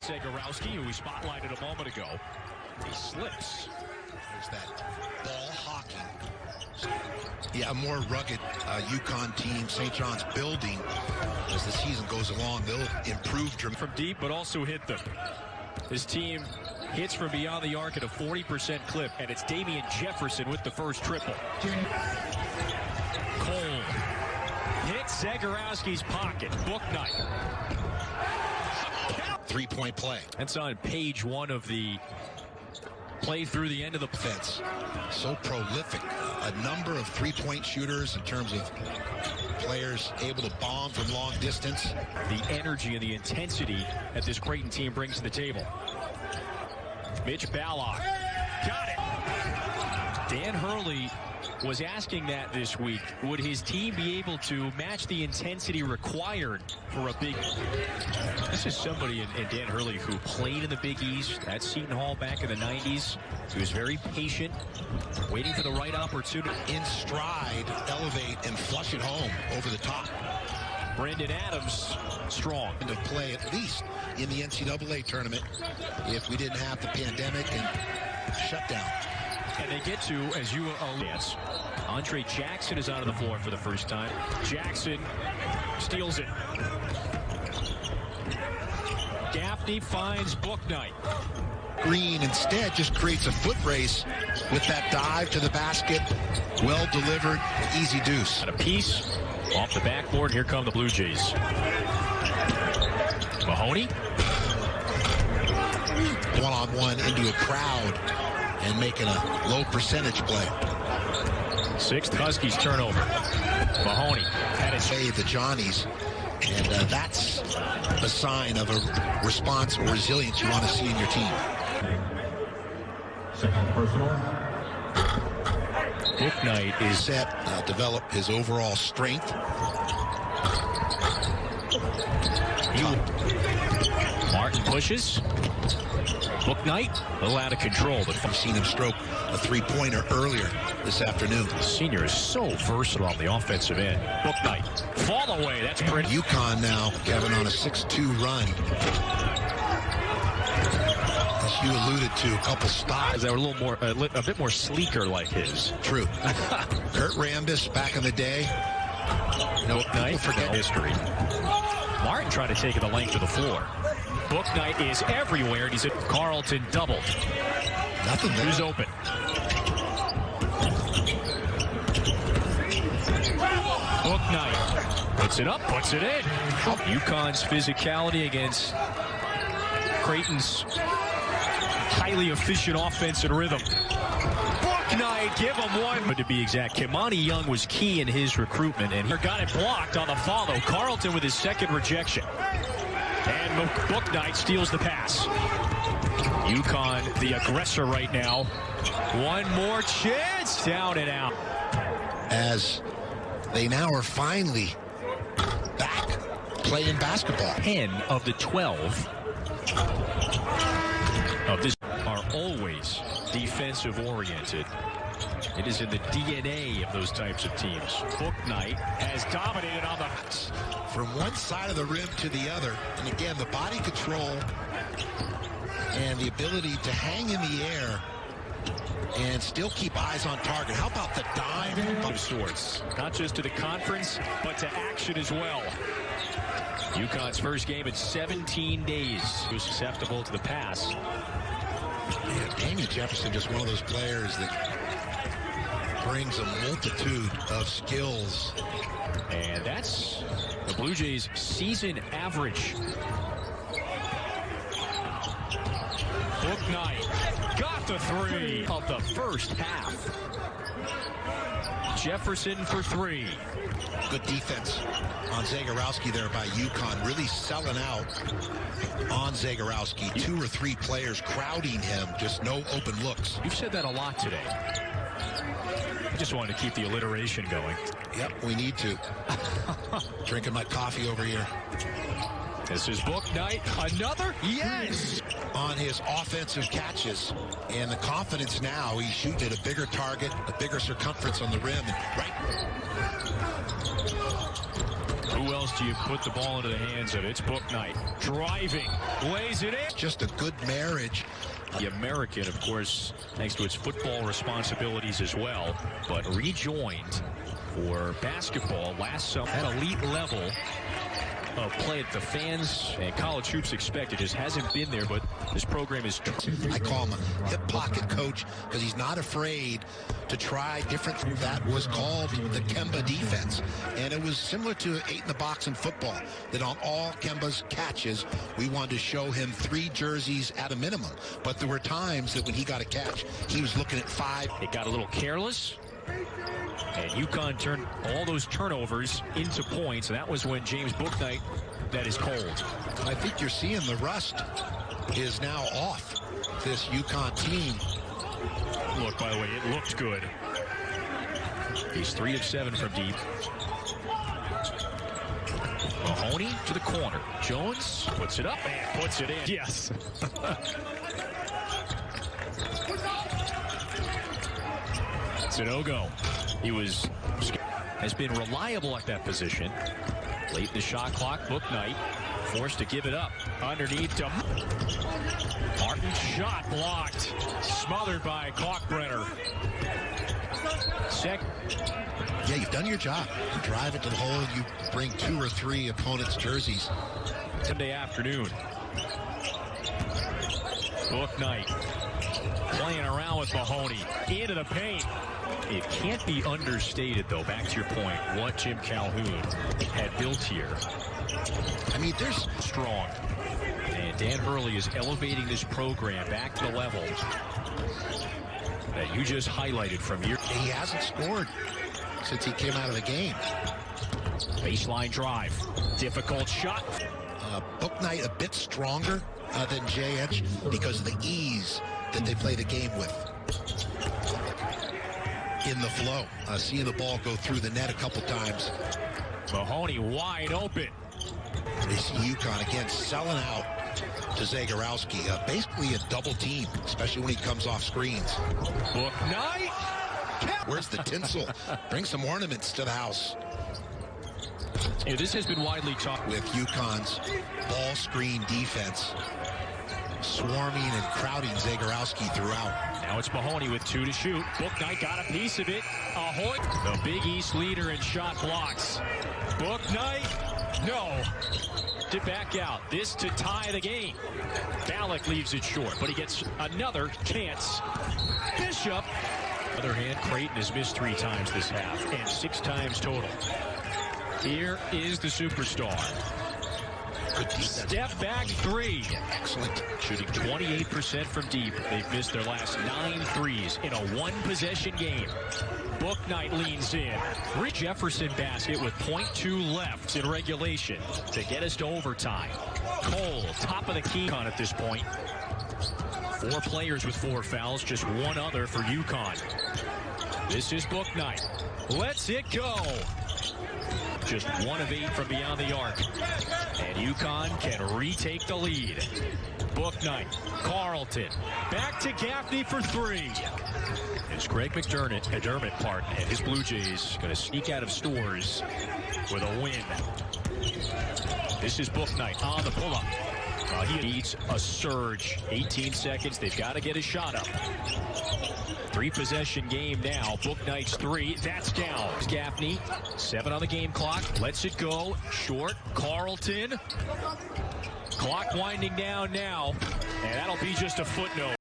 Zegarowski, who we spotlighted a moment ago. He slips. There's that ball hawking. Yeah, a more rugged UConn team, St. John's building. As the season goes along, they'll improve from deep, but also hit them. This team hits from beyond the arc at a 40% clip, and it's Damian Jefferson with the first triple. Cole hits Zegarowski's pocket. Bouknight. Three-point play. That's on page 1 of the play through the end of the defense. So prolific. A number of three-point shooters in terms of players able to bomb from long distance. The energy and the intensity that this Creighton team brings to the table. Mitch Ballock got it. Dan Hurley was asking that this week. Would his team be able to match the intensity required for a big... This is somebody in Dan Hurley who played in the Big East at Seton Hall back in the 90s. He was very patient, waiting for the right opportunity. In stride, elevate, and flush it home over the top. Brendan Adams, strong. To play at least in the NCAA tournament if we didn't have the pandemic and shutdown. And they get to, as you alluded, Andre Jackson is out on the floor for the first time. Jackson steals it. Gaffney finds Bouknight. Green instead just creates a foot race with that dive to the basket. Well delivered, easy deuce. At a piece off the backboard. Here come the Blue Jays. Mahoney. One-on-one into a crowd and making a low percentage play. Sixth Huskies turnover. Mahoney had his save the Johnnies, and that's a sign of a response or resilience you want to see in your team. Second personal. Bouknight is set, develop his overall strength. Martin pushes. Bouknight, a little out of control, but I've seen him stroke a three-pointer earlier this afternoon. The senior is so versatile on the offensive end. Bouknight, fall away, that's pretty. UConn now, Kevin, on a 6-2 run. As you alluded to, a couple stops. They were a little more, a bit more sleeker like his. True. Kurt Rambis back in the day. Bouknight, forget history. Martin trying to take it the length of the floor. Bouknight is everywhere, and he's at Carlton doubled. Nothing there. Who's open? Bouknight puts it up, puts it in. UConn's physicality against Creighton's highly efficient offense and rhythm. Bouknight, give him one. But to be exact, Kimani Young was key in his recruitment, and he got it blocked on the follow. Carlton with his second rejection. And Bouknight steals the pass. UConn, the aggressor right now. One more chance, down and out. As they now are finally back playing basketball. 10 of the 12 of this are always defensive oriented. It is in the DNA of those types of teams. Bouknight has dominated on the... From one side of the rim to the other. And again, the body control and the ability to hang in the air and still keep eyes on target. How about the dive? Of sorts. Not just to the conference, but to action as well. UConn's first game in 17 days. He was susceptible to the pass. Yeah, Damian Jefferson, just one of those players that brings a multitude of skills. And that's the Blue Jays' season average. Bouknight got the three of the first half. Jefferson for three. Good defense on Zegarowski there by UConn, really selling out on Zegarowski. 2 or 3 players crowding him, just no open looks. You've said that a lot today. I just wanted to keep the alliteration going. Yep, we need to. Drinking my coffee over here. This is Bouknight. Another? Yes! On his offensive catches. And the confidence now, he's shooting at a bigger target, a bigger circumference on the rim. And right. Who else do you put the ball into the hands of? It's Bouknight. Driving. Lays it in. Just a good marriage. The American, of course, thanks to its football responsibilities as well, but rejoined for basketball last summer at elite level of play that the fans and college hoops expected. Just hasn't been there, but this program is... I call him a hip pocket coach because he's not afraid to try different. That was called the Kemba defense, and it was similar to 8 in the box in football, that on all Kemba's catches we wanted to show him 3 jerseys at a minimum, but there were times that when he got a catch he was looking at 5. It got a little careless, and UConn turned all those turnovers into points, and that was when James Bouknight, that is cold. I think you're seeing the rust is now off this UConn team. Look, by the way, it looked good. He's 3 of 7 from deep. Mahoney to the corner. Jones puts it up and puts it in. Yes. Sanogo. He has been reliable at that position. Late in the shot clock, Bouknight forced to give it up. Underneath to Martin. Shot blocked. Smothered by Kalkbrenner. Yeah, you've done your job. You drive it to the hole, you bring 2 or 3 opponents' jerseys. Sunday afternoon. Bouknight playing around with Mahoney into the paint. It can't be understated, though, back to your point, what Jim Calhoun had built here. I mean, there's strong. And Dan Hurley is elevating this program back to the level that you just highlighted from your... He hasn't scored since he came out of the game. Baseline drive. Difficult shot. Bouknight a bit stronger than JH because of the ease that they play the game with. In the flow, seeing the ball go through the net a couple times. Mahoney wide open. They see UConn again selling out to Zagorowski. Basically a double team, especially when he comes off screens. Bouknight. Where's the tinsel? Bring some ornaments to the house. Yeah, this has been widely talked with UConn's ball screen defense, swarming and crowding Zagorowski throughout. Now it's Mahoney with 2 to shoot. Bouknight got a piece of it. Ahoy, the Big East leader in shot blocks. Bouknight, no. To back out. This to tie the game. Ballack leaves it short, but he gets another chance. Bishop. On the other hand, Creighton has missed 3 times this half and 6 times total. Here is the superstar. Good defense. Step back 3. Excellent. Shooting 28% from deep. They've missed their last 9 threes in a 1-possession game. Bouknight leans in. Rick Jefferson basket with .2 left in regulation to get us to overtime. Cole, top of the key on at this point. 4 players with 4 fouls, just 1 other for UConn. This is Bouknight. Lets it go. Just 1 of 8 from beyond the arc. And UConn can retake the lead. Bouknight, Carlton, back to Gaffney for 3. It's Greg McDermott, and his Blue Jays going to sneak out of Stores with a win. This is Bouknight on the pull-up. He needs a surge. 18 seconds. They've got to get a shot up. 3-possession game now. Bouknight's 3. That's down. Gaffney, 7 on the game clock. Lets it go. Short. Carlton. Clock winding down now. And that'll be just a footnote.